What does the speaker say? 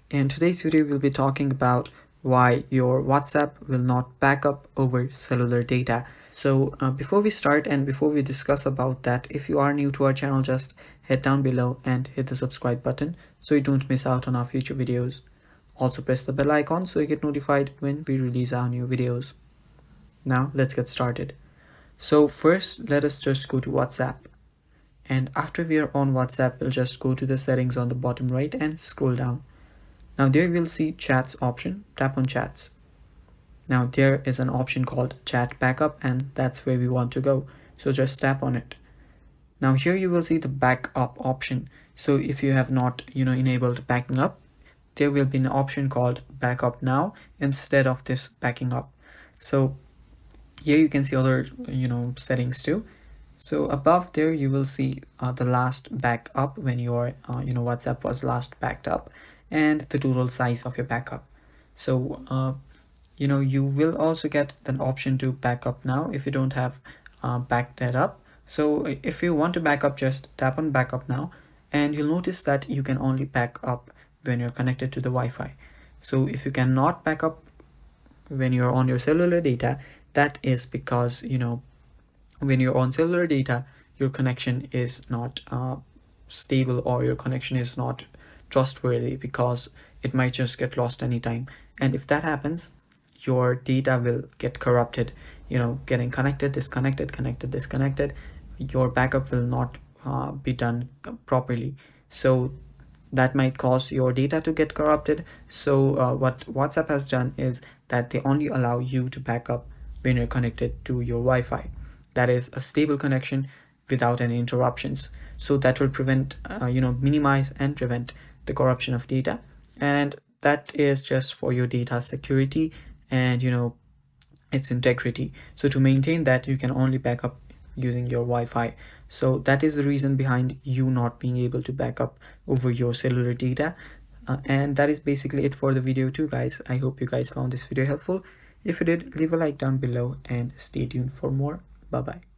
In today's video, we'll be talking about why your WhatsApp will not back up over cellular data. So before we start and before we discuss about that, if you are new to our channel, just head down below and hit the subscribe button so you don't miss out on our future videos. Also press the bell icon so you get notified when we release our new videos. Now let's get started. So first, let us just go to WhatsApp. And after we are on WhatsApp, we'll just go to the settings on the bottom right and scroll down. Now there you'll see chats option, tap on chats. Now there is an option called chat backup and that's where we want to go. So just tap on it. Now here you will see the backup option. So if you have not, enabled backing up, there will be an option called backup now instead of this backing up. So here you can see other, settings too. So above there, you will see the last backup when your WhatsApp was last backed up and the total size of your backup. So you will also get an option to back up now if you don't have backed that up. So if you want to back up, just tap on backup now and you'll notice that you can only back up when you're connected to the Wi-Fi. So if you cannot back up when you're on your cellular data, that is because when you're on cellular data, your connection is not stable or your connection is not trustworthy because it might just get lost anytime. And if that happens, your data will get corrupted, getting connected, disconnected, connected, disconnected. Your backup will not be done properly. So that might cause your data to get corrupted. So what WhatsApp has done is that they only allow you to back up when you're connected to your Wi-Fi. That is a stable connection without any interruptions. So that will prevent, minimize and prevent the corruption of data. And that is just for your data security and, its integrity. So to maintain that, you can only back up using your Wi-Fi. So that is the reason behind you not being able to back up over your cellular data. And that is basically it for the video too, guys. I hope you guys found this video helpful. If you did, leave a like down below and stay tuned for more. Bye bye.